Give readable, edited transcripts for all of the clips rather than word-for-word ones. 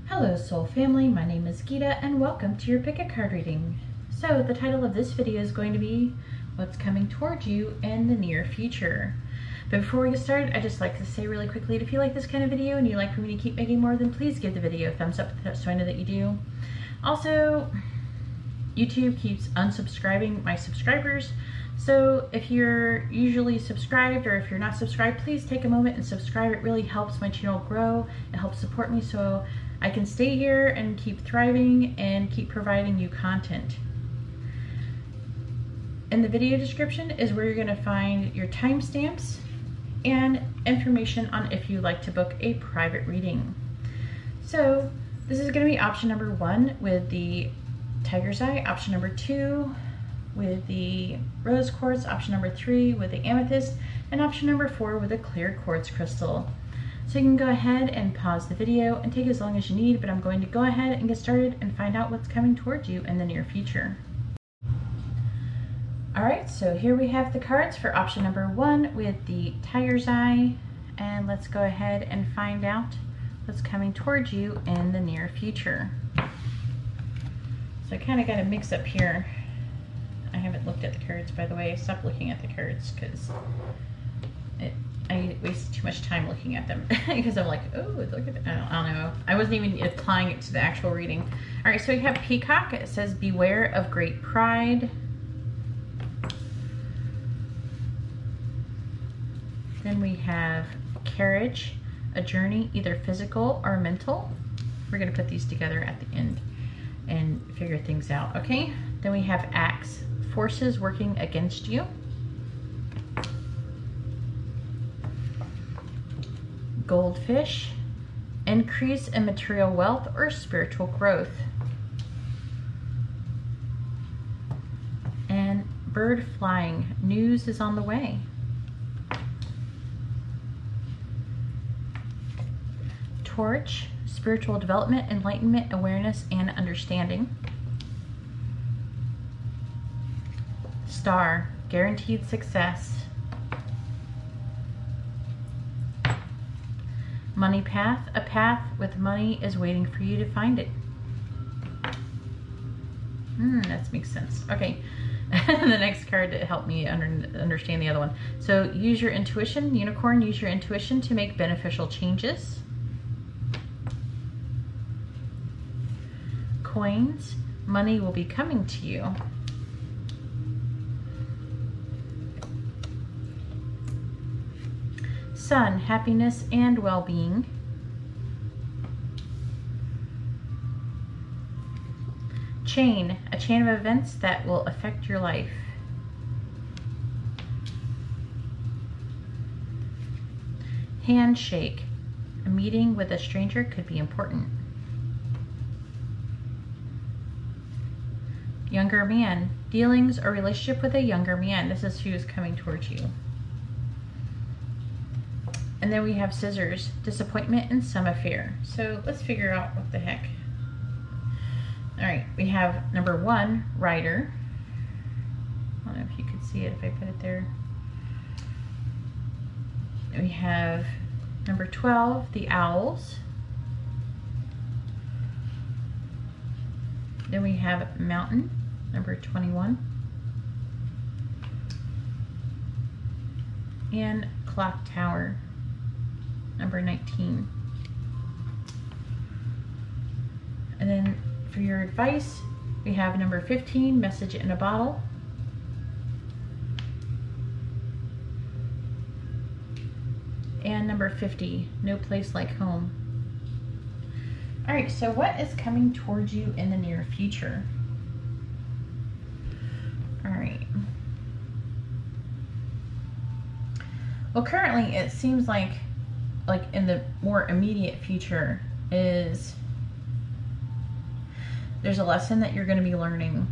Hello Soul Family, my name is Geeta and welcome to your pick a card reading. So the title of this video is going to be what's coming towards you in the near future. But before we get started, I'd just like to say really quickly, if you like this kind of video and you'd like for me to keep making more, then please give the video a thumbs up so I know that you do. Also, YouTube keeps unsubscribing my subscribers. So if you're usually subscribed or if you're not subscribed, please take a moment and subscribe. It really helps my channel grow. It helps support me so I can stay here and keep thriving and keep providing you content. In the video description is where you're going to find your timestamps and information on if you'd like to book a private reading. So this is going to be option number 1 with the Tiger's Eye, option number 2 with the rose quartz, option number 3 with the amethyst, and option number 4 with a clear quartz crystal. So you can go ahead and pause the video and take as long as you need, but I'm going to go ahead and get started and find out what's coming towards you in the near future. Alright, so here we have the cards for option number 1 with the Tiger's Eye, and let's go ahead and find out what's coming towards you in the near future. So I kind of got a mix up here. I haven't looked at the cards, by the way. I stopped looking at the cards because I wasted too much time looking at them because I'm like, oh, look at it. I don't know. I wasn't even applying it to the actual reading. All right, so we have Peacock. It says, beware of great pride. Then we have Carriage, a journey, either physical or mental. We're going to put these together at the end and figure things out, okay? Then we have Axe, forces working against you. Goldfish, increase in material wealth or spiritual growth. And bird flying, news is on the way. Torch, spiritual development, enlightenment, awareness, and understanding. Star, guaranteed success. Money path, a path with money is waiting for you to find it. That makes sense. Okay, the next card to help me understand the other one. So use your intuition, Unicorn, use your intuition to make beneficial changes. Coins, money will be coming to you. Sun, happiness and well-being. Chain, a chain of events that will affect your life. Handshake, a meeting with a stranger could be important. Younger man, dealings or relationship with a younger man. This is who's coming towards you. And then we have Scissors, disappointment in some affair. So let's figure out what the heck. All right, we have number 1, Rider. I don't know if you could see it if I put it there. We have number 12, the Owls. Then we have Mountain, number 21. And Clock Tower, number 19. And then for your advice, we have number 15, Message in a Bottle. And number 50, No Place Like Home. All right, so what is coming towards you in the near future? All right. Well, currently it seems like in the more immediate future is there's a lesson that you're going to be learning,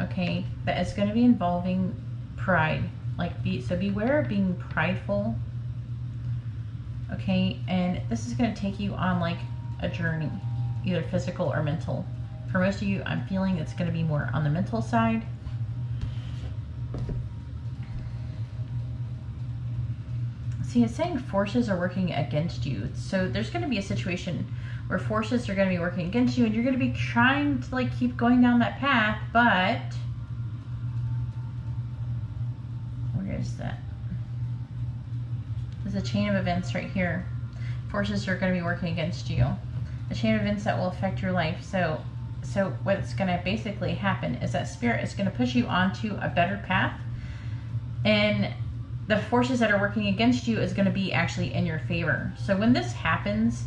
okay, that is going to be involving pride. So beware of being prideful, okay, and this is going to take you on like a journey, either physical or mental. For most of you, I'm feeling it's going to be more on the mental side. See, it's saying forces are working against you. So there's going to be a situation where forces are going to be working against you, and you're going to be trying to like keep going down that path, but where is that? There's a chain of events right here. Forces are going to be working against you. A chain of events that will affect your life. So what's going to basically happen is that Spirit is going to push you onto a better path, and the forces that are working against you is going to be actually in your favor. So when this happens,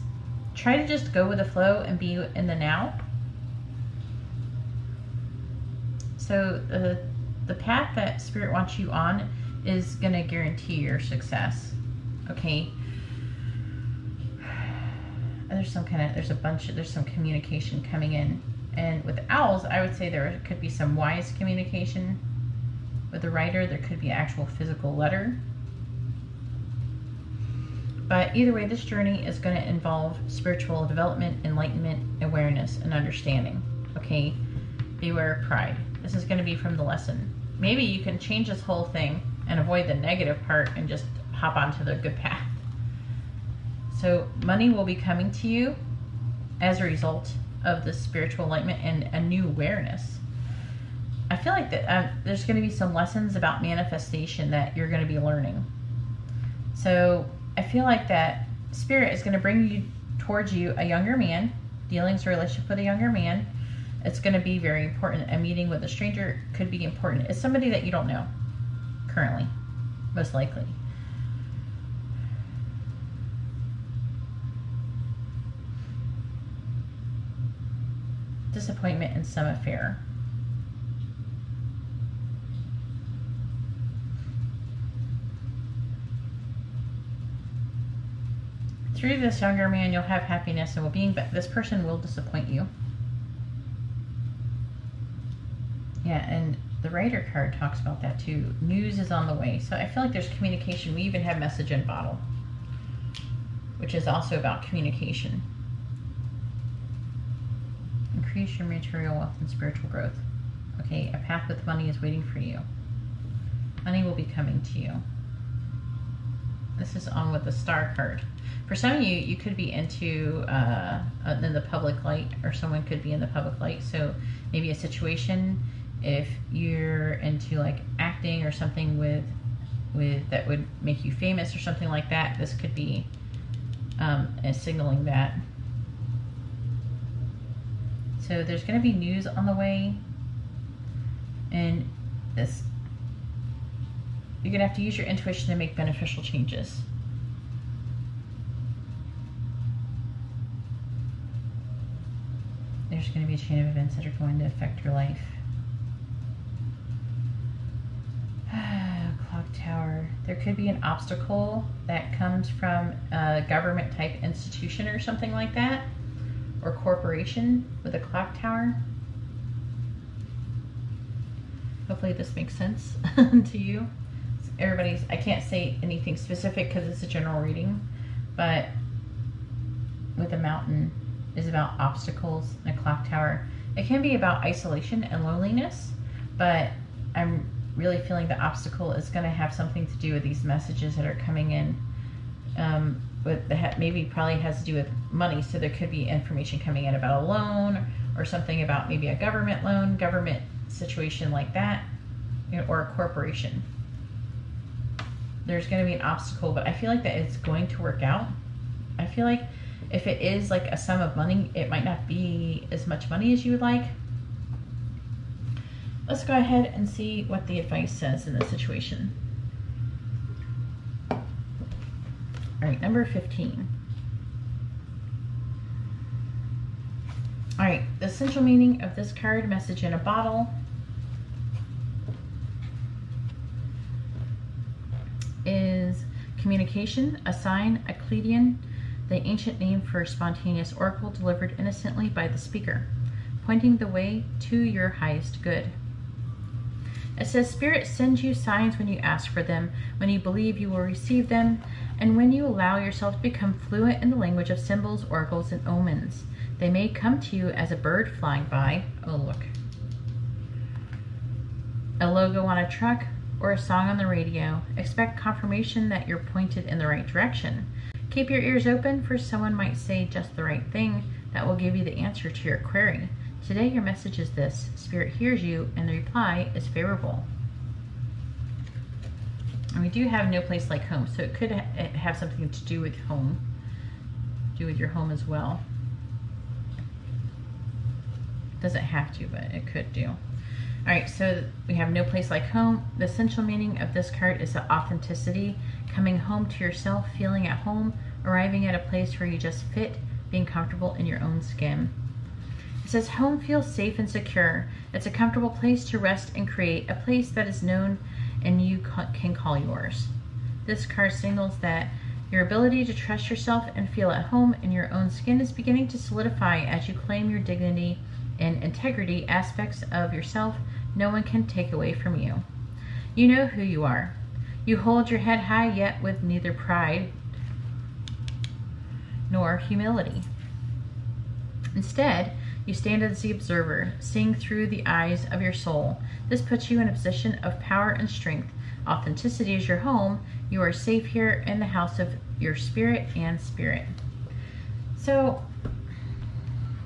try to just go with the flow and be in the now. So the path that Spirit wants you on is going to guarantee your success. Okay. There's some communication coming in. And with owls, I would say there could be some wise communication. With the writer, there could be an actual physical letter. But either way, this journey is going to involve spiritual development, enlightenment, awareness, and understanding. Okay? Beware of pride. This is going to be from the lesson. Maybe you can change this whole thing and avoid the negative part and just hop onto the good path. So money will be coming to you as a result of the spiritual enlightenment and a new awareness. I feel like that there's going to be some lessons about manifestation that you're going to be learning. So I feel like that Spirit is going to bring you towards you a younger man, dealings or relationship with a younger man. It's going to be very important. A meeting with a stranger could be important. It's somebody that you don't know currently, most likely. Disappointment in some affair. Through this younger man, you'll have happiness and well-being, but this person will disappoint you. Yeah, and the Rider card talks about that too. News is on the way. So I feel like there's communication. We even have message in bottle, which is also about communication. Increase your material wealth and spiritual growth. Okay, a path with money is waiting for you. Money will be coming to you. This is on with the Star card. For some of you, you could be into in the public light, or someone could be in the public light. So maybe a situation, if you're into like acting or something with that would make you famous or something like that, this could be signaling that. So there's going to be news on the way, and this, you're going to have to use your intuition to make beneficial changes. There's going to be a chain of events that are going to affect your life. Clock tower. There could be an obstacle that comes from a government type institution or something like that, or corporation with a clock tower. Hopefully this makes sense to you. Everybody's, I can't say anything specific because it's a general reading, but with a mountain is about obstacles and a clock tower. It can be about isolation and loneliness, but I'm really feeling the obstacle is going to have something to do with these messages that are coming in. With the maybe probably has to do with money, so there could be information coming in about a loan or something about maybe a government loan, government situation like that, you know, or a corporation. There's going to be an obstacle, but I feel like that it's going to work out. I feel like if it is like a sum of money, it might not be as much money as you would like. Let's go ahead and see what the advice says in this situation. All right, number 15. All right, the essential meaning of this card, message in a bottle, is communication, a sign, a Cleidian, the ancient name for a spontaneous oracle delivered innocently by the speaker, pointing the way to your highest good. It says, Spirit sends you signs when you ask for them, when you believe you will receive them, and when you allow yourself to become fluent in the language of symbols, oracles, and omens. They may come to you as a bird flying by. Oh, look. A logo on a truck or a song on the radio. Expect confirmation that you're pointed in the right direction. Keep your ears open, for someone might say just the right thing that will give you the answer to your query. Today your message is this: Spirit hears you and the reply is favorable. And we do have no place like home, so it could have something to do with home, your home as well. Doesn't have to, but it could do. All right, so we have no place like home. The essential meaning of this card is the authenticity, coming home to yourself, feeling at home, arriving at a place where you just fit, being comfortable in your own skin. It says home feels safe and secure. It's a comfortable place to rest and create, a place that is known and you can call yours. This card signals that your ability to trust yourself and feel at home in your own skin is beginning to solidify as you claim your dignity and integrity, aspects of yourself no one can take away from you. You know who you are. You hold your head high, yet with neither pride nor humility. Instead, you stand as the observer, seeing through the eyes of your soul. This puts you in a position of power and strength. Authenticity is your home. You are safe here in the house of your spirit and spirit. So,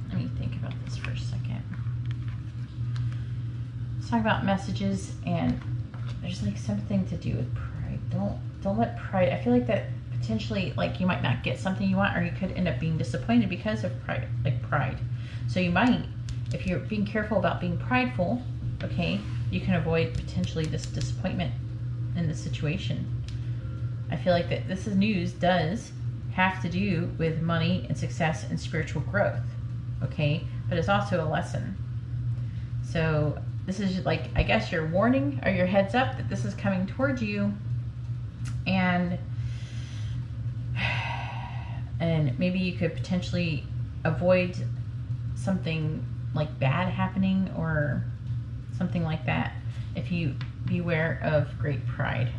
let me think about this for a second. Let's talk about messages, and there's like something to do with pride. Don't let pride, I feel like that potentially, like, you might not get something you want, or you could end up being disappointed because of pride, like pride. So you might, if you're being careful about being prideful, okay, you can avoid potentially this disappointment in the situation. I feel like that this is news does have to do with money and success and spiritual growth, okay, but it's also a lesson. So this is like, I guess, your warning or your heads up that this is coming towards you, and maybe you could potentially avoid something like bad happening or something like that if you beware of great pride.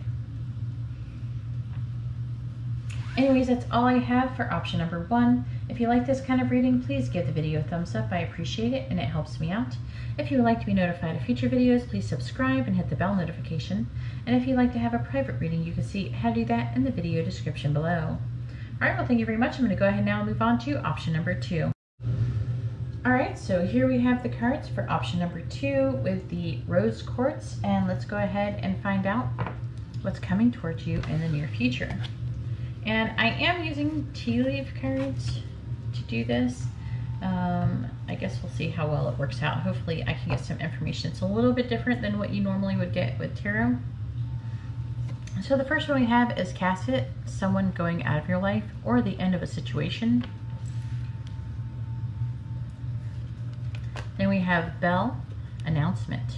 Anyways, that's all I have for option number 1. If you like this kind of reading, please give the video a thumbs up. I appreciate it and it helps me out. If you would like to be notified of future videos, please subscribe and hit the bell notification. And if you'd like to have a private reading, you can see how to do that in the video description below. Alright, well, thank you very much. I'm going to go ahead now and move on to option number 2. Alright, so here we have the cards for option number 2 with the rose quartz, and let's go ahead and find out what's coming towards you in the near future. And I am using Tealeaf cards to do this. I guess we'll see how well it works out. Hopefully I can get some information. It's a little bit different than what you normally would get with tarot. So the first one we have is casket, someone going out of your life or the end of a situation. Then we have bell, announcement.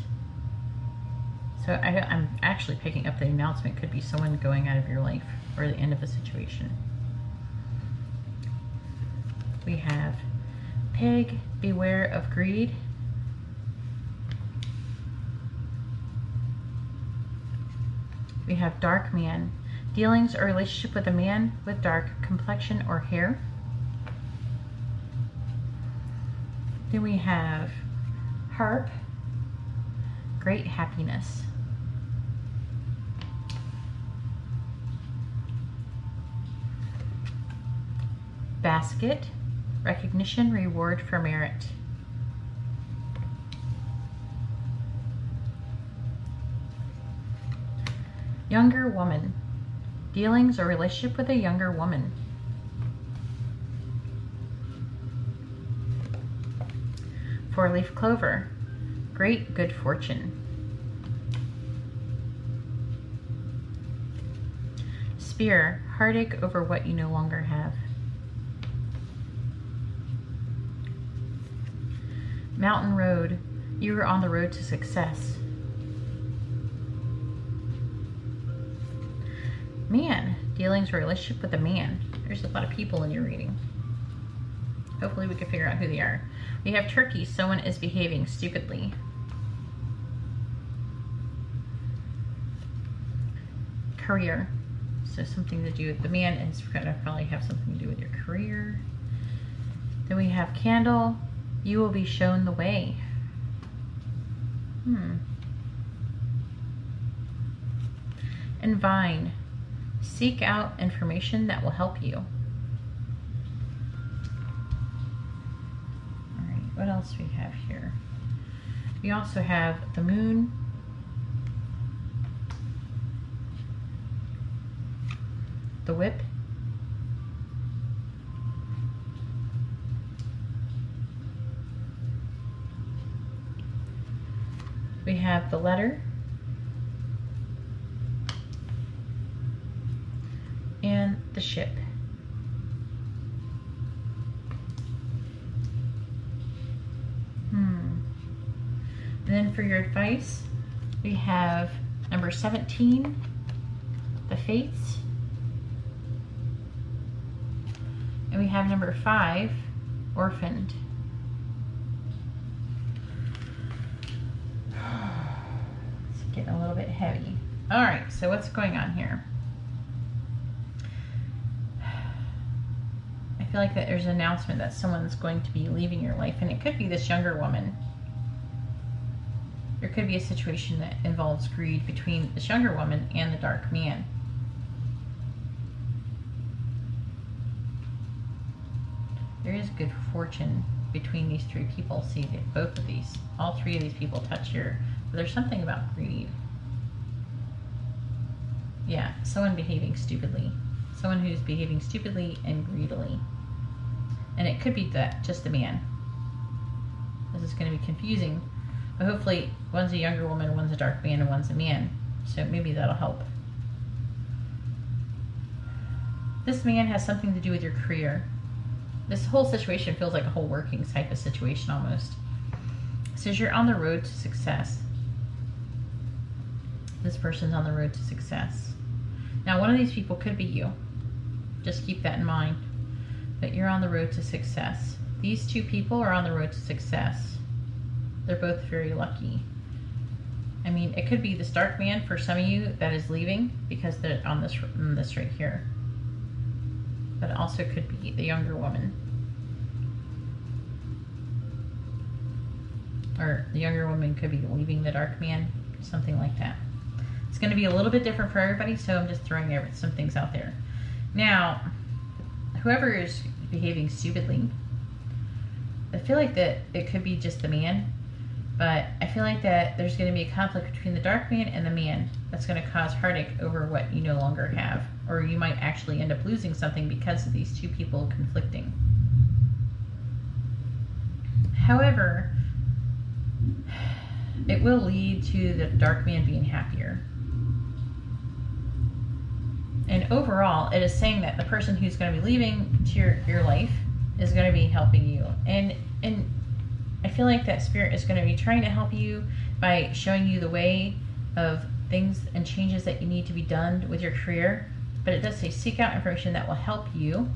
So I'm actually picking up the announcement could be someone going out of your life or the end of a situation. We have pig, beware of greed. We have dark man, dealings or relationship with a man with dark complexion or hair. Then we have harp, great happiness. Basket, recognition, reward for merit. Younger woman, dealings or relationship with a younger woman. Four-leaf clover, great good fortune. Spear, heartache over what you no longer have. Mountain road, you are on the road to success. Man, dealings or relationship with a man. There's a lot of people in your reading. Hopefully we can figure out who they are. We have turkey, someone is behaving stupidly. Career, so something to do with the man is going to probably have something to do with your career. Then we have candle, you will be shown the way. And vine, seek out information that will help you. what else do we have here? We also have the moon, the whip, we have the letter, and the ship. And then for your advice, we have number 17, the fates, and we have number 5, orphaned. It's getting a little bit heavy. All right, so what's going on here? I feel like that there's an announcement that someone's going to be leaving your life, and it could be this younger woman. There could be a situation that involves greed between this younger woman and the dark man. There is good fortune between these three people. See, that both of these, all three of these people touch here. But there's something about greed. Yeah, someone behaving stupidly. Someone who's behaving stupidly and greedily. And it could be that, just the man. This is going to be confusing. But hopefully, one's a younger woman, one's a dark man, and one's a man. So maybe that'll help. This man has something to do with your career. This whole situation feels like a whole working type of situation almost. It says you're on the road to success. This person's on the road to success. Now, one of these people could be you. Just keep that in mind. But you're on the road to success. These two people are on the road to success. They're both very lucky. I mean, it could be this dark man for some of you that is leaving because they're on this right here. But it also could be the younger woman. Or the younger woman could be leaving the dark man, something like that. It's going to be a little bit different for everybody, so I'm just throwing some things out there. Now, whoever is behaving stupidly, I feel like that it could be just the man. But I feel like that there's going to be a conflict between the dark man and the man that's going to cause heartache over what you no longer have. Or you might actually end up losing something because of these two people conflicting. However, it will lead to the dark man being happier. And overall, it is saying that the person who's going to be leaving to your life is going to be helping you. And I feel like that spirit is going to be trying to help you by showing you the way of things and changes that you need to be done with your career. But it does say seek out information that will help you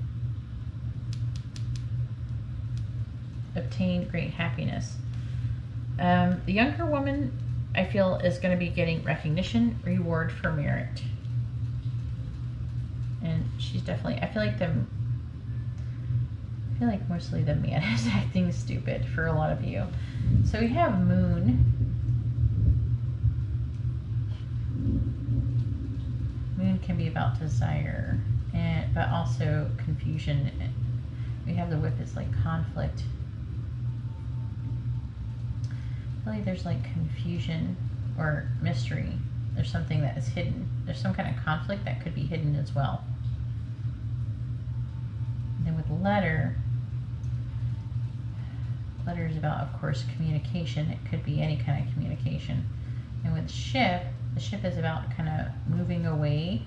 obtain great happiness. The younger woman, I feel, is going to be getting recognition, reward for merit. And she's definitely, I feel like mostly the man is acting stupid for a lot of you. So we have moon. Moon can be about desire, but also confusion. We have the whip is like conflict. I feel like there's like confusion or mystery. There's something that is hidden. There's some kind of conflict that could be hidden as well. And then with letter is about, of course, communication. It could be any kind of communication. And with ship, the ship is about kind of moving away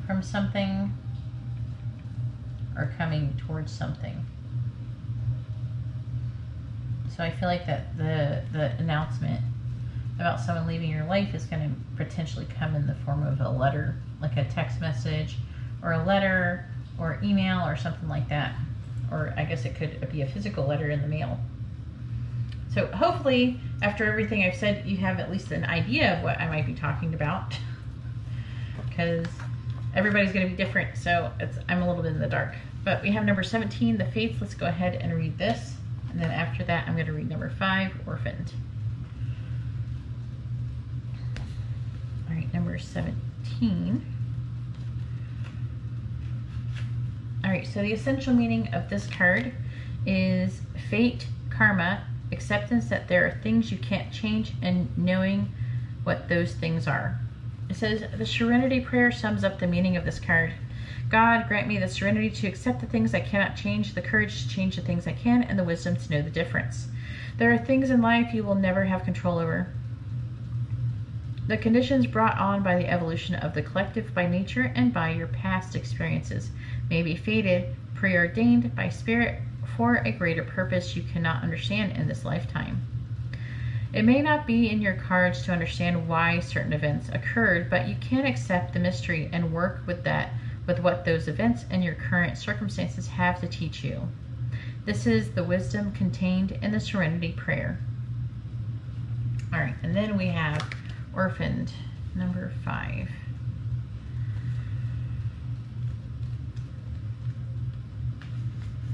from something or coming towards something. So I feel like that the announcement about someone leaving your life is going to potentially come in the form of a letter, like a text message or a letter or email or something like that. Or I guess it could be a physical letter in the mail. So hopefully, after everything I've said, you have at least an idea of what I might be talking about. Because everybody's going to be different, so I'm a little bit in the dark. But we have number 17, the fates. Let's go ahead and read this. And then after that, I'm going to read number 5, orphaned. All right, number 17. All right, so the essential meaning of this card is fate, karma, acceptance that there are things you can't change, and knowing what those things are. It says the Serenity Prayer sums up the meaning of this card. God, grant me the serenity to accept the things I cannot change, the courage to change the things I can, and the wisdom to know the difference. There are things in life you will never have control over. The conditions brought on by the evolution of the collective by nature and by your past experiences may be fated, preordained by spirit for a greater purpose you cannot understand in this lifetime. It may not be in your cards to understand why certain events occurred, but you can accept the mystery and work with what those events and your current circumstances have to teach you. This is the wisdom contained in the Serenity Prayer. All right, and then we have Orphaned, number 5.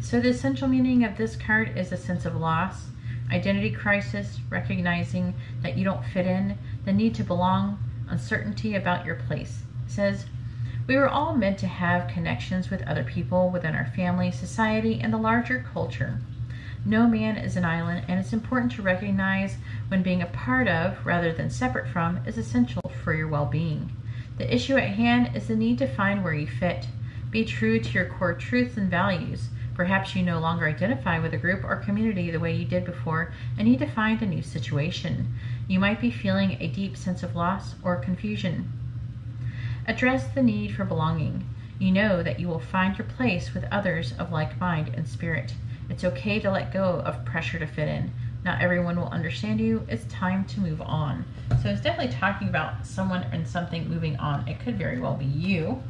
So the essential meaning of this card is a sense of loss, identity crisis, recognizing that you don't fit in, the need to belong, uncertainty about your place. It says, we were all meant to have connections with other people within our family, society, and the larger culture. No man is an island, and it's important to recognize when being a part of, rather than separate from, is essential for your well-being. The issue at hand is the need to find where you fit. Be true to your core truths and values. Perhaps you no longer identify with a group or community the way you did before and need to find a new situation. You might be feeling a deep sense of loss or confusion. Address the need for belonging. You know that you will find your place with others of like mind and spirit. It's okay to let go of pressure to fit in. Not everyone will understand you. It's time to move on. So it's definitely talking about someone and something moving on. It could very well be you.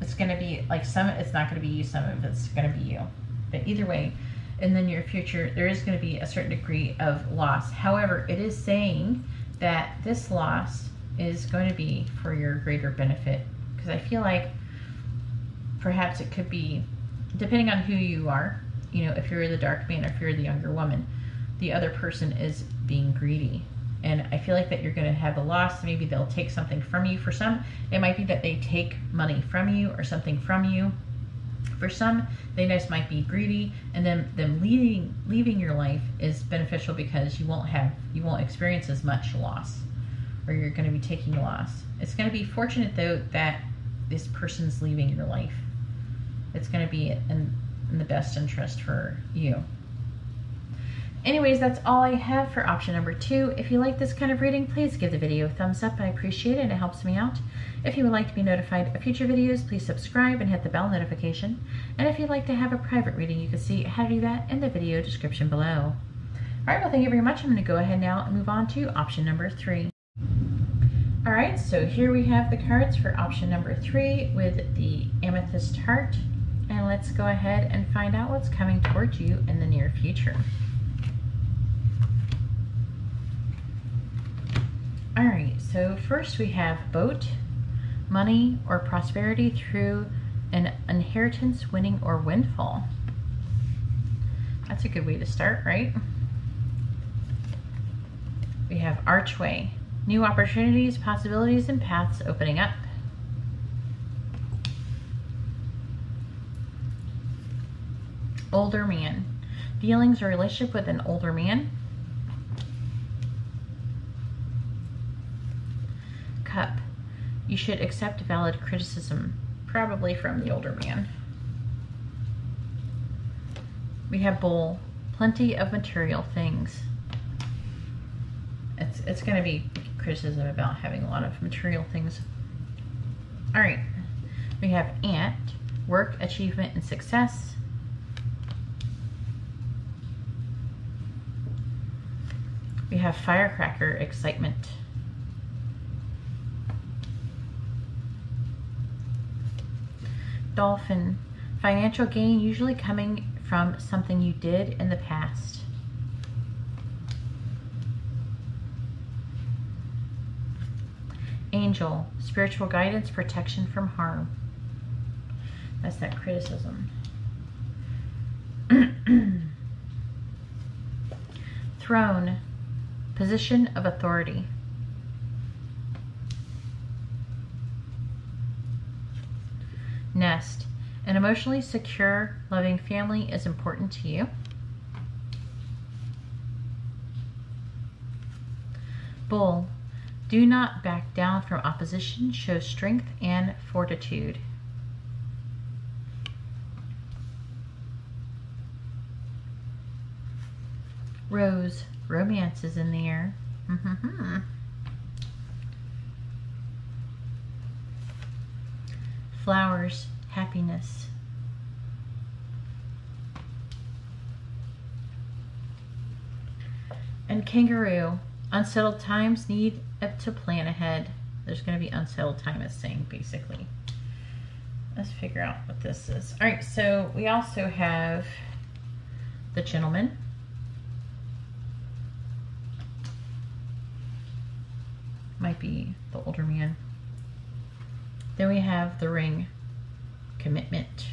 It's going to be like it's not going to be you, some of it's going to be you. But either way, in the near future, there is going to be a certain degree of loss. However, it is saying that this loss is going to be for your greater benefit. Because I feel like perhaps it could be, depending on who you are, you know, if you're the dark man or if you're the younger woman, the other person is being greedy. And I feel like that you're going to have a loss. Maybe they'll take something from you. For some, it might be that they take money from you or something from you. For some, they just might be greedy, and then them leaving your life is beneficial because you won't experience as much loss, or you're going to be taking a loss. It's going to be fortunate though that this person's leaving your life. It's going to be in the best interest for you. Anyways, that's all I have for option number 2. If you like this kind of reading, please give the video a thumbs up. I appreciate it. It helps me out. If you would like to be notified of future videos, please subscribe and hit the bell notification. And if you'd like to have a private reading, you can see how to do that in the video description below. Alright, well, thank you very much. I'm going to go ahead now and move on to option number 3. Alright, so here we have the cards for option number 3 with the amethyst heart. And let's go ahead and find out what's coming towards you in the near future. Alright, so first we have boat, money, or prosperity through an inheritance, winning, or windfall. That's a good way to start, right? We have archway, new opportunities, possibilities, and paths opening up. Older man, dealings or relationship with an older man. Cup, you should accept valid criticism, probably from the older man. We have bowl, plenty of material things. It's going to be criticism about having a lot of material things. All right, we have ant, work, achievement, and success. We have firecracker, excitement. Dolphin, financial gain, usually coming from something you did in the past. Angel, spiritual guidance, protection from harm. That's that criticism. Throne, position of authority. Nest, an emotionally secure, loving family is important to you. Bull. Do not back down from opposition. Show strength and fortitude. Rose. Romance is in the air. Flowers. Happiness. And Kangaroo. Unsettled times need to plan ahead. There's going to be unsettled time, it's saying, basically. Let's figure out what this is. All right, so we also have the Gentleman. Might be the older man. Then we have the Ring. Commitment.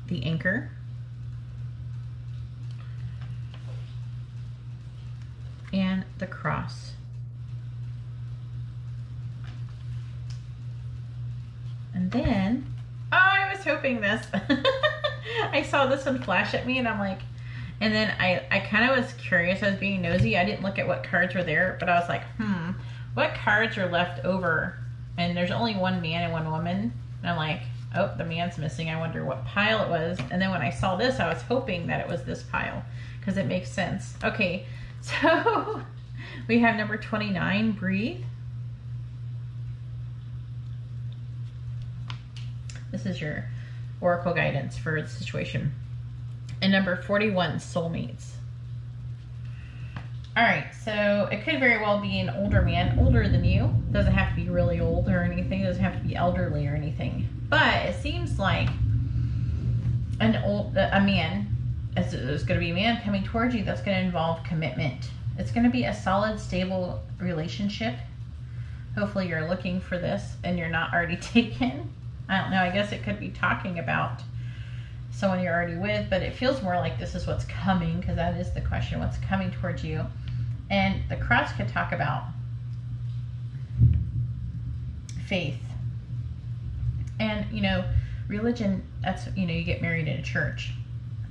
The Anchor. And the Cross. And then, oh, I was hoping this. I saw this one flash at me and I'm like, and then I kind of was curious. I was being nosy. I didn't look at what cards were there, but I was like, what cards are left over? And there's only one man and one woman. And I'm like, oh, the man's missing. I wonder what pile it was. And then when I saw this, I was hoping that it was this pile because it makes sense. Okay, so we have number 29, Breathe. This is your oracle guidance for the situation. And number 41, Soulmates. All right, so it could very well be an older man, older than you. Doesn't have to be really old or anything. Doesn't have to be elderly or anything. But it seems like a man. There's going to be a man coming towards you that's going to involve commitment. It's going to be a solid, stable relationship. Hopefully you're looking for this and you're not already taken. I don't know. I guess it could be talking about someone you're already with, but it feels more like this is what's coming, because that is the question, what's coming towards you. And the Cross could talk about faith. And, you know, religion, that's, you know, you get married in a church.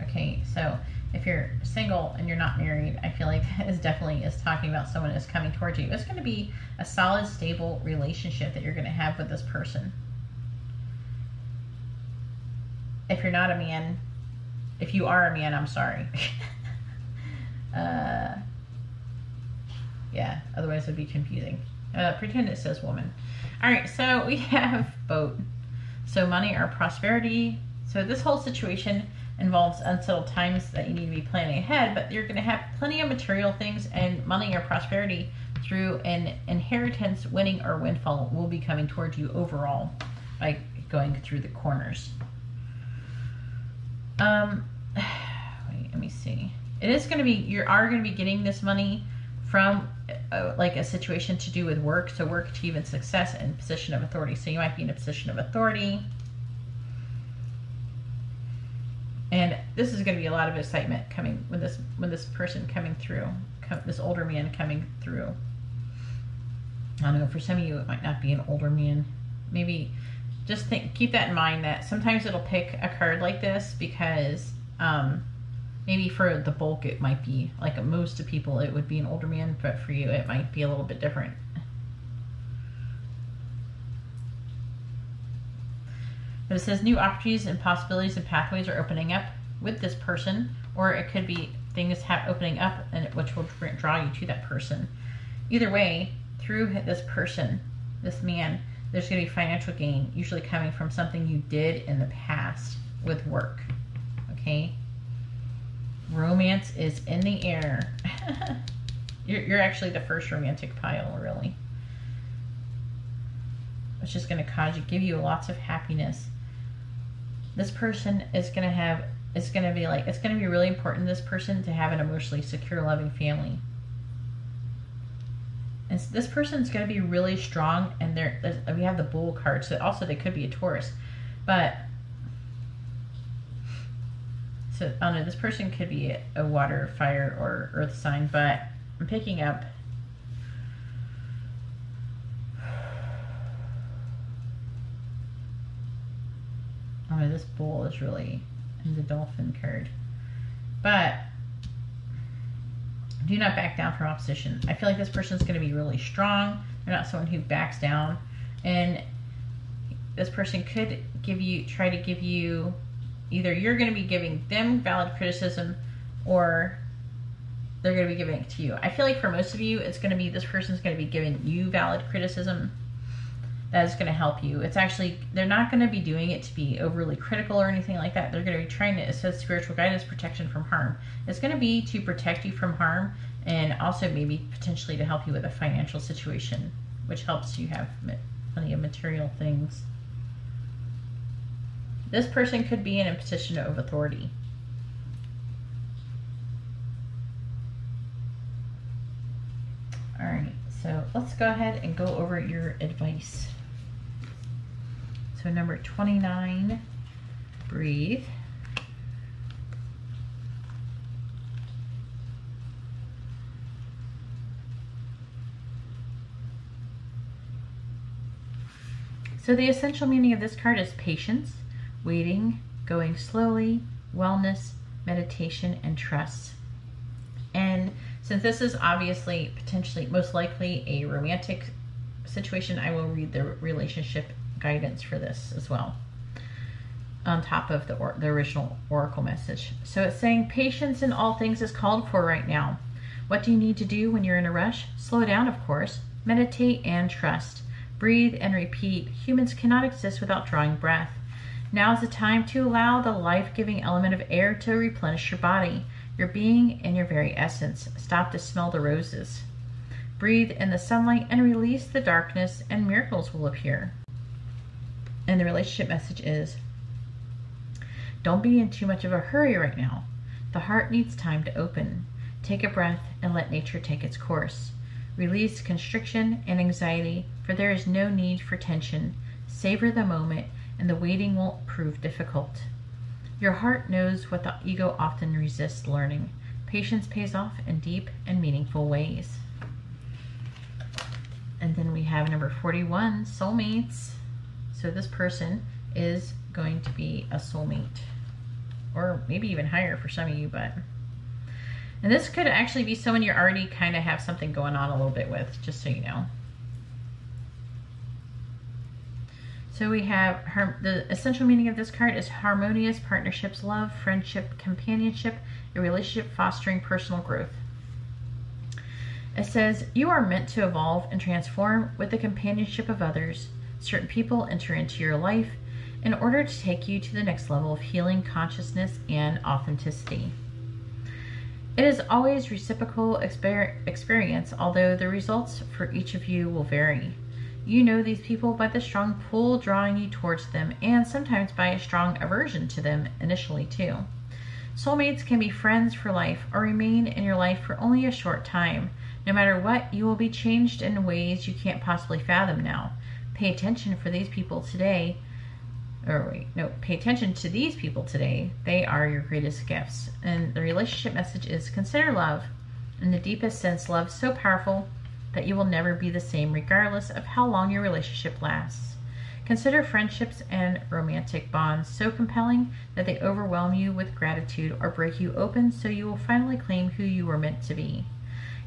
Okay, so if you're single and you're not married, I feel like that is definitely is talking about someone that's coming towards you. It's going to be a solid, stable relationship that you're going to have with this person. If you're not a man, if you are a man, I'm sorry. Yeah, otherwise it would be confusing. Pretend it says woman. All right, so we have Boat. So money or prosperity. So this whole situation involves unsettled times that you need to be planning ahead, but you're going to have plenty of material things, and money or prosperity through an inheritance, winning, or windfall will be coming towards you overall by going through the corners. Wait, let me see. It is going to be, you are going to be getting this money from like a situation to do with work. So work, achievement, success, and position of authority. So you might be in a position of authority. And this is going to be a lot of excitement coming when this person coming through, this older man coming through. I don't know, for some of you it might not be an older man. Maybe just keep that in mind, that sometimes it'll pick a card like this because maybe for the bulk it might be, like most of people it would be an older man, but for you it might be a little bit different. But it says new opportunities and possibilities and pathways are opening up with this person, or it could be things opening up and which will draw you to that person. Either way, through this person, this man, there's going to be financial gain, usually coming from something you did in the past with work. Okay? Romance is in the air. You're actually the first romantic pile, really. It's just going to give you lots of happiness. This person is going to have, it's going to be really important to this person to have an emotionally secure, loving family. And this person's going to be really strong, and we have the Bull card, so also they could be a Taurus. But, so, I don't know, this person could be a water, fire, or earth sign, but I'm picking up this Bull is really in the Dolphin card. But Do not back down from opposition. I feel like this person's going to be really strong. They're not someone who backs down. And this person could try to give you, either you're going to be giving them valid criticism or they're going to be giving it to you. I feel like for most of you, it's going to be this person's going to be giving you valid criticism that is going to help you. It's actually, they're not going to be doing it to be overly critical or anything like that. They're going to be trying to, it says spiritual guidance, protection from harm. It's going to be to protect you from harm and also maybe potentially to help you with a financial situation, which helps you have plenty of material things. This person could be in a position of authority. All right, so let's go ahead and go over your advice. So number 29, breathe. So the essential meaning of this card is patience, waiting, going slowly, wellness, meditation, and trust. And since this is obviously potentially most likely a romantic situation, I will read the relationship guidance for this as well on top of the original oracle message. So it's saying patience in all things is called for right now. What do you need to do when you're in a rush? Slow down, of course. Meditate and trust. Breathe and repeat. Humans cannot exist without drawing breath. Now is the time to allow the life-giving element of air to replenish your body, your being, and your very essence. Stop to smell the roses. Breathe in the sunlight and release the darkness, and miracles will appear. And the relationship message is, don't be in too much of a hurry right now. The heart needs time to open. Take a breath and let nature take its course. Release constriction and anxiety, for there is no need for tension. Savor the moment, and the waiting won't prove difficult. Your heart knows what the ego often resists learning. Patience pays off in deep and meaningful ways. And then we have number 41, soulmates. So this person is going to be a soulmate, or maybe even higher for some of you, and this could actually be someone you already kind of have something going on a little bit with, just so you know. So we have the essential meaning of this card is harmonious partnerships, love, friendship, companionship, a relationship fostering personal growth. It says, you are meant to evolve and transform with the companionship of others. Certain people enter into your life in order to take you to the next level of healing, consciousness, and authenticity. It is always reciprocal experience, although the results for each of you will vary. You know these people by the strong pull drawing you towards them, and sometimes by a strong aversion to them initially too. Soulmates can be friends for life or remain in your life for only a short time. No matter what, you will be changed in ways you can't possibly fathom now. Pay attention for these people today. Pay attention to these people today. They are your greatest gifts. And the relationship message is, consider love. In the deepest sense, love so powerful that you will never be the same regardless of how long your relationship lasts. Consider friendships and romantic bonds so compelling that they overwhelm you with gratitude or break you open so you will finally claim who you were meant to be.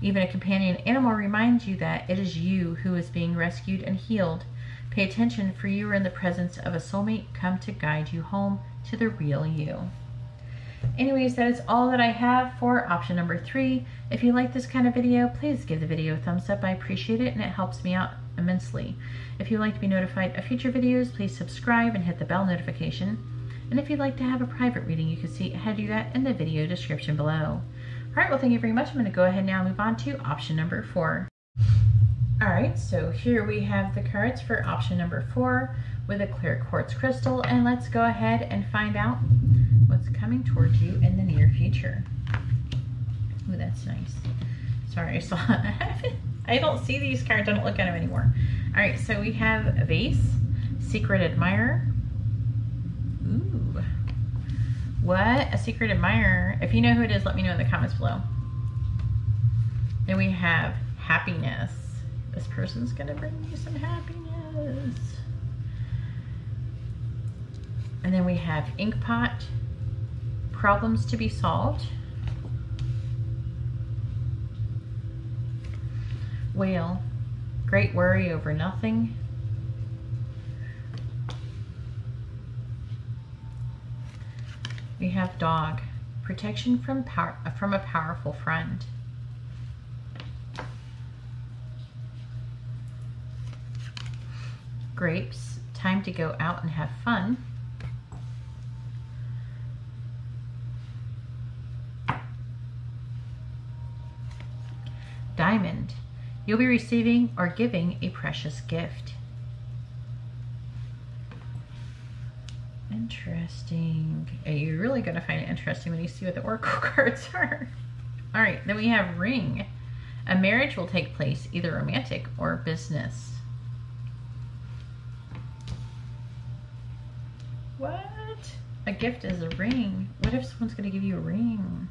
Even a companion animal reminds you that it is you who is being rescued and healed. Pay attention, for you are in the presence of a soulmate come to guide you home to the real you. Anyways, that is all that I have for option number 3. If you like this kind of video, please give the video a thumbs up. I appreciate it, and it helps me out immensely. If you'd like to be notified of future videos, please subscribe and hit the bell notification. And if you'd like to have a private reading, you can see how to do that in the video description below. Alright, well, thank you very much. I'm going to go ahead now and move on to option number 4. Alright, so here we have the cards for option number 4 with a clear quartz crystal, and let's go ahead and find out what's coming towards you in the near future. Ooh, that's nice. Sorry, I saw I don't see these cards, I don't look at them anymore. Alright, so we have a vase, secret admirer. Ooh. What? A secret admirer. If you know who it is, let me know in the comments below. Then we have happiness. This person's gonna bring you some happiness. And then we have inkpot, problems to be solved. Whale, great worry over nothing. We have dog, protection from a powerful friend. Grapes, time to go out and have fun. Diamond, you'll be receiving or giving a precious gift. Interesting. You're really going to find it interesting when you see what the oracle cards are. All right, then we have ring. A marriage will take place, either romantic or business. What? A gift is a ring. What if someone's going to give you a ring?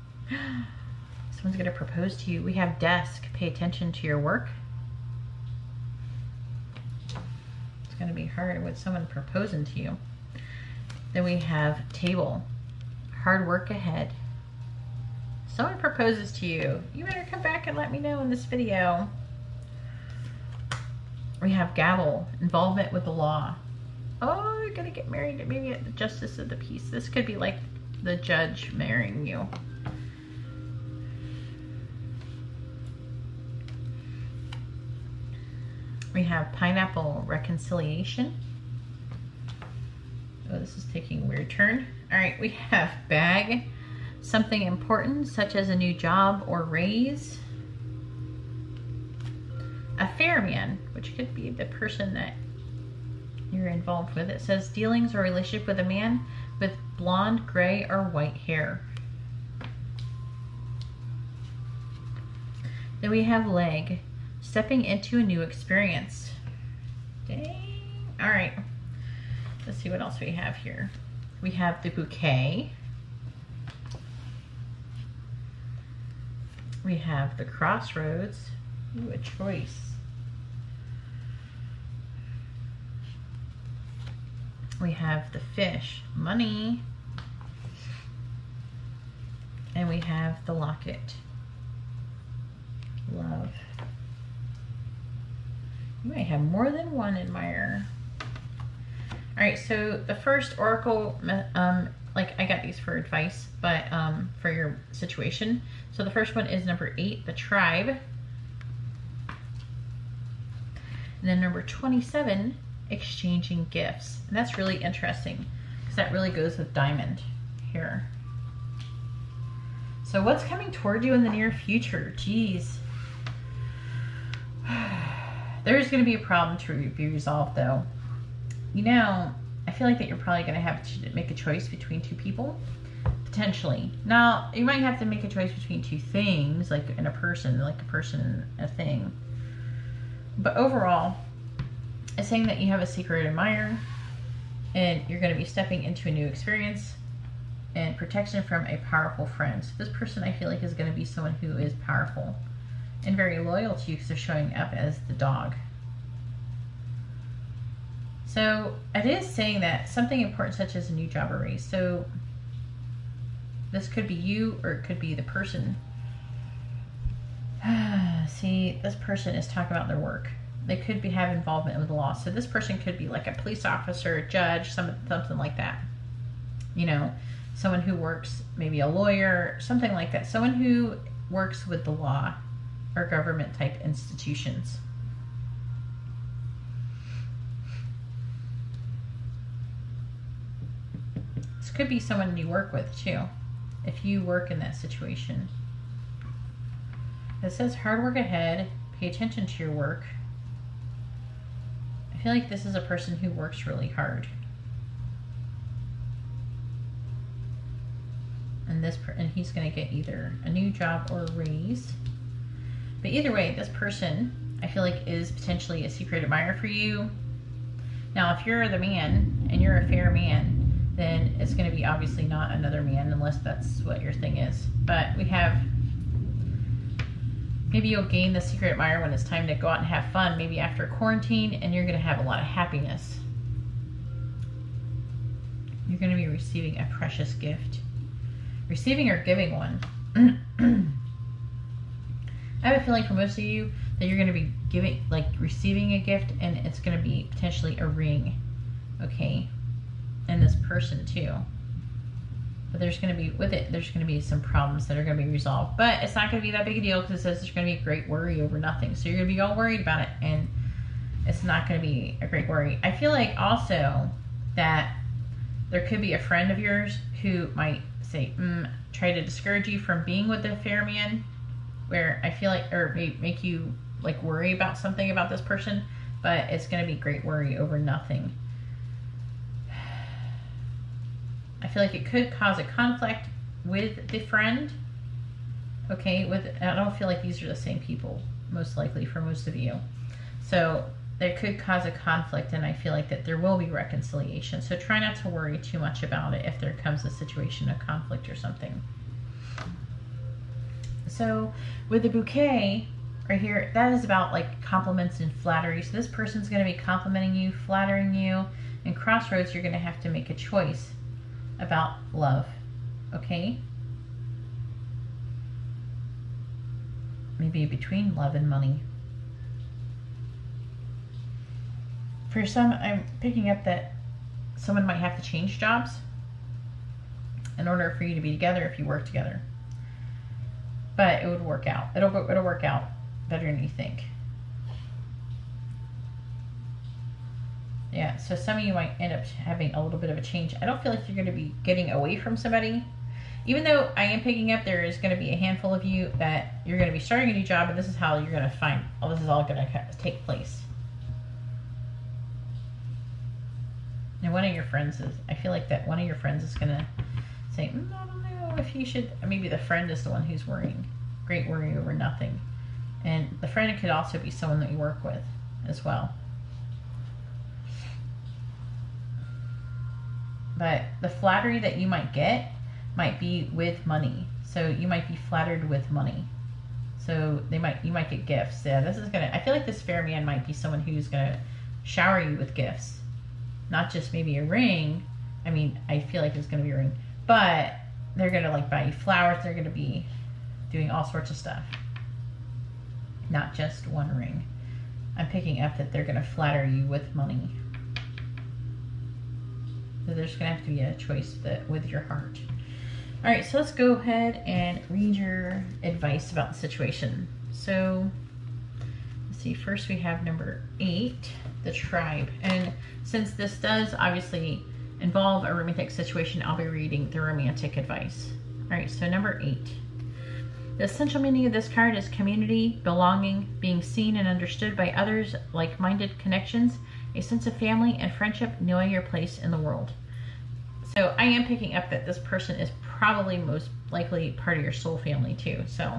Someone's going to propose to you. We have desk. Pay attention to your work. It's going to be hard with someone proposing to you. Then we have table. Hard work ahead. Someone proposes to you. You better come back and let me know in this video. We have gavel. Involvement with the law. Oh, you're going to get married maybe at the justice of the peace. This could be like the judge marrying you. We have pineapple, reconciliation. Oh, this is taking a weird turn. All right, we have bag, something important such as a new job or raise. A fair man, which could be the person that you're involved with. It says dealings or relationship with a man with blonde, gray, or white hair. Then we have leg, stepping into a new experience. Dang. All right. Let's see what else we have here. We have the bouquet. We have the crossroads. Ooh, a choice. We have the fish, money. And we have the locket, love. You might have more than one admirer. All right, so the first oracle, like I got these for advice, but for your situation. So the first one is number 8, the tribe. And then number 27, exchanging gifts. And that's really interesting because that really goes with diamond here. So what's coming toward you in the near future? Geez. There's going to be a problem to be resolved though. You know, I feel like that you're probably going to have to make a choice between two people, potentially. Now, you might have to make a choice between two things, like in a person, and a thing. But overall, it's saying that you have a secret admirer, and you're going to be stepping into a new experience, and protection from a powerful friend. So this person, I feel like, is going to be someone who is powerful and very loyal to you because they're showing up as the dog. So it is saying that something important such as a new job or raise. So this could be you or it could be the person. See, this person is talking about their work. They could have involvement with the law. So this person could be like a police officer, a judge, something like that. You know, someone who works, maybe a lawyer, something like that. Someone who works with the law or government type institutions. This could be someone you work with too, if you work in that situation. It says hard work ahead, pay attention to your work. I feel like this is a person who works really hard. And he's going to get either a new job or a raise. But either way, this person, I feel like, is potentially a secret admirer for you. Now, if you're the man and you're a fair man, then it's going to be obviously not another man unless that's what your thing is. But we have, maybe you'll gain the secret admirer when it's time to go out and have fun, maybe after quarantine, and you're going to have a lot of happiness. You're going to be receiving a precious gift. Receiving or giving one. I have a feeling for most of you that you're going to be receiving a gift, and it's going to be potentially a ring, okay? And this person too. But there's going to be, with it, there's going to be some problems that are going to be resolved. But it's not going to be that big a deal because it says there's going to be a great worry over nothing. So you're going to be all worried about it, and it's not going to be a great worry. I feel like also that there could be a friend of yours who might say, try to discourage you from being with the fair man, where I feel like, or make you like worry about something about this person, but it's going to be great worry over nothing. I feel like it could cause a conflict with the friend. Okay, I don't feel like these are the same people, most likely for most of you. So there could cause a conflict, and I feel like that there will be reconciliation. So try not to worry too much about it if there comes a situation of conflict or something. So with the bouquet right here, that is about like compliments and flattery. So this person's going to be complimenting you, flattering you. In crossroads, you're going to have to make a choice about love, okay? Maybe between love and money. For some, I'm picking up that someone might have to change jobs in order for you to be together if you work together. But it would work out. It'll work out better than you think. Yeah, so some of you might end up having a little bit of a change. I don't feel like you're going to be getting away from somebody. Even though I am picking up there is going to be a handful of you that you're going to be starting a new job, and this is how you're going to find, this is all going to take place. And one of your friends is, I feel like that one of your friends is going to say, I don't know if you should, maybe the friend is the one who's worrying. Great worry over nothing. And the friend could also be someone that you work with as well. But the flattery that you might get might be with money. So you might be flattered with money. So you might get gifts. Yeah, this is I feel like this fair man might be someone who's gonna shower you with gifts. Not just maybe a ring. I mean, I feel like there's gonna be a ring. But they're gonna like buy you flowers, they're gonna be doing all sorts of stuff. Not just one ring. I'm picking up that they're gonna flatter you with money. So there's going to have to be a choice with your heart. All right, so let's go ahead and read your advice about the situation. So let's see, first we have number 8, the tribe. And since this does obviously involve a romantic situation, I'll be reading the romantic advice. All right, so number 8. The essential meaning of this card is community, belonging, being seen and understood by others, like-minded connections, a sense of family and friendship, knowing your place in the world. So I am picking up that this person is probably most likely part of your soul family too. So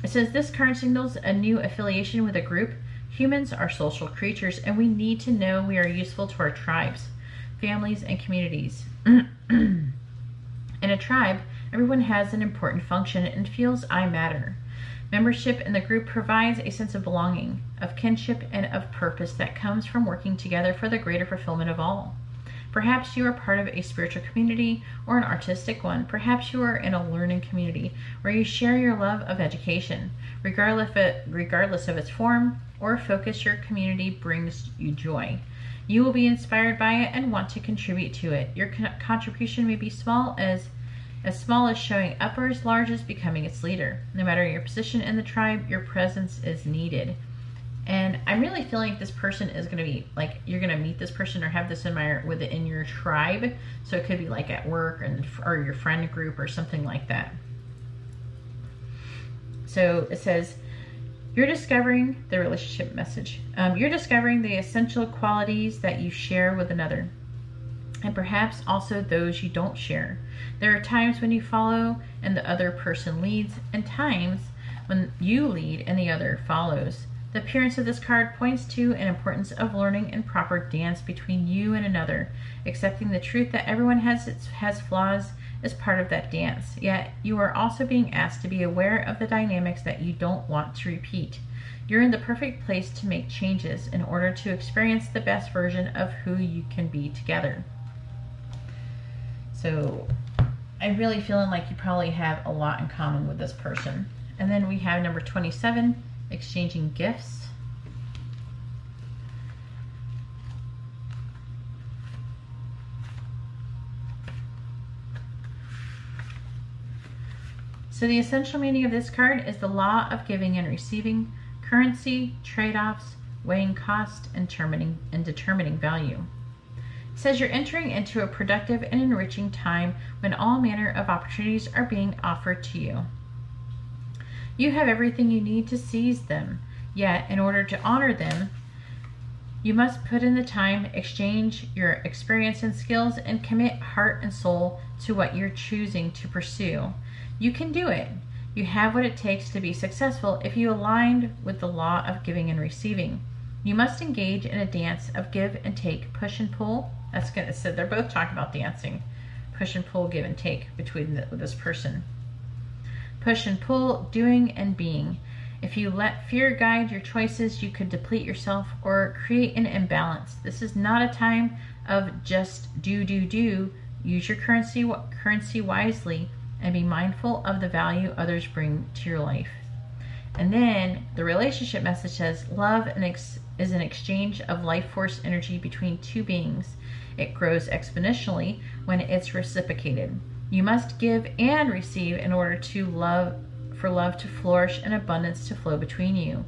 it says this card signals a new affiliation with a group. Humans are social creatures, and we need to know we are useful to our tribes, families, and communities. In a tribe, everyone has an important function and feels I matter. Membership in the group provides a sense of belonging, of kinship, and of purpose that comes from working together for the greater fulfillment of all. Perhaps you are part of a spiritual community or an artistic one. Perhaps you are in a learning community where you share your love of education. Regardless of its form or focus, your community brings you joy. You will be inspired by it and want to contribute to it. Your contribution may be small as showing up, or as large as becoming its leader. No matter your position in the tribe, your presence is needed. And I'm really feeling like this person is going to be, like, you're going to meet this person or have this in your tribe. So it could be like at work or your friend group or something like that. So it says, you're discovering the relationship message. You're discovering the essential qualities that you share with another, and perhaps also those you don't share. There are times when you follow and the other person leads, and times when you lead and the other follows. The appearance of this card points to an importance of learning and proper dance between you and another. Accepting the truth that everyone has flaws is part of that dance. Yet you are also being asked to be aware of the dynamics that you don't want to repeat. You're in the perfect place to make changes in order to experience the best version of who you can be together. So I'm really feeling like you probably have a lot in common with this person. And then we have number 27, exchanging gifts. So the essential meaning of this card is the law of giving and receiving, currency, trade-offs, weighing cost, and determining value. It says you're entering into a productive and enriching time when all manner of opportunities are being offered to you. You have everything you need to seize them, yet in order to honor them, you must put in the time, exchange your experience and skills, and commit heart and soul to what you're choosing to pursue. You can do it. You have what it takes to be successful if you align with the law of giving and receiving. You must engage in a dance of give and take, push and pull. That's good. So they're both talking about dancing. Push and pull, give and take between this person. Push and pull, doing and being. If you let fear guide your choices, you could deplete yourself or create an imbalance. This is not a time of just do. Use your currency wisely and be mindful of the value others bring to your life. And then the relationship message says, love is an exchange of life force energy between two beings. It grows exponentially when it's reciprocated. You must give and receive in order for love to flourish and abundance to flow between you.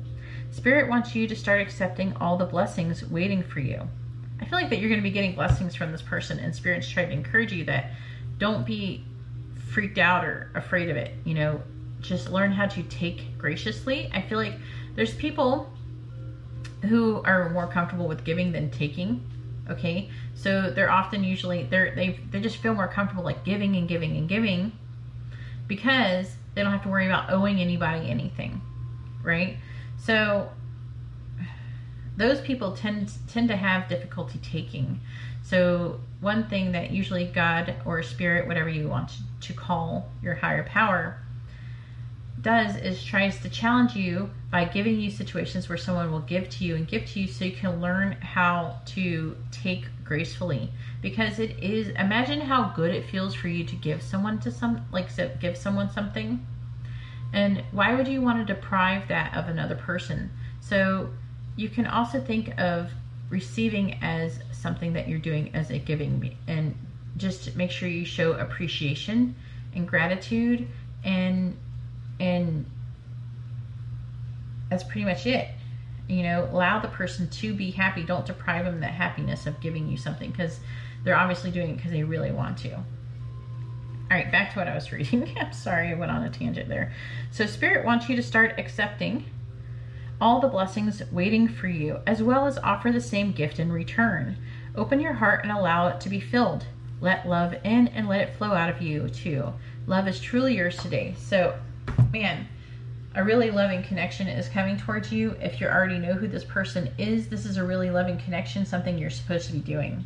Spirit wants you to start accepting all the blessings waiting for you. I feel like that you're going to be getting blessings from this person, and Spirit's trying to encourage you that don't be freaked out or afraid of it. You know, just learn how to take graciously. I feel like there's people who are more comfortable with giving than taking. Okay, so they're often they just feel more comfortable like giving and giving and giving because they don't have to worry about owing anybody anything, right? So those people tend to have difficulty taking. So one thing that usually God or Spirit, whatever you want to call your higher power, does is tries to challenge you by giving you situations where someone will give to you so you can learn how to take gracefully. Because it is, imagine how good it feels for you to give someone give someone something. And why would you want to deprive that of another person? So you can also think of receiving as something that you're doing as a giving, and just make sure you show appreciation and gratitude, and that's pretty much it. You know, allow the person to be happy. Don't deprive them that happiness of giving you something, because they're obviously doing it because they really want to. All right, back to what I was reading. I'm sorry, I went on a tangent there. So Spirit wants you to start accepting all the blessings waiting for you, as well as offer the same gift in return. Open your heart and allow it to be filled. Let love in and let it flow out of you too. Love is truly yours today. So, man, a really loving connection is coming towards you. If you already know who this person is, this is a really loving connection, something you're supposed to be doing.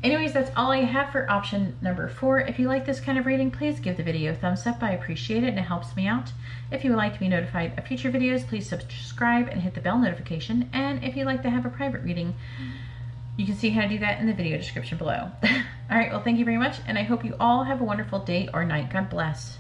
Anyways, that's all I have for option number 4. If you like this kind of reading, please give the video a thumbs up. I appreciate it and it helps me out. If you would like to be notified of future videos, please subscribe and hit the bell notification. And if you'd like to have a private reading, you can see how to do that in the video description below. All right, well, thank you very much, and I hope you all have a wonderful day or night. God bless.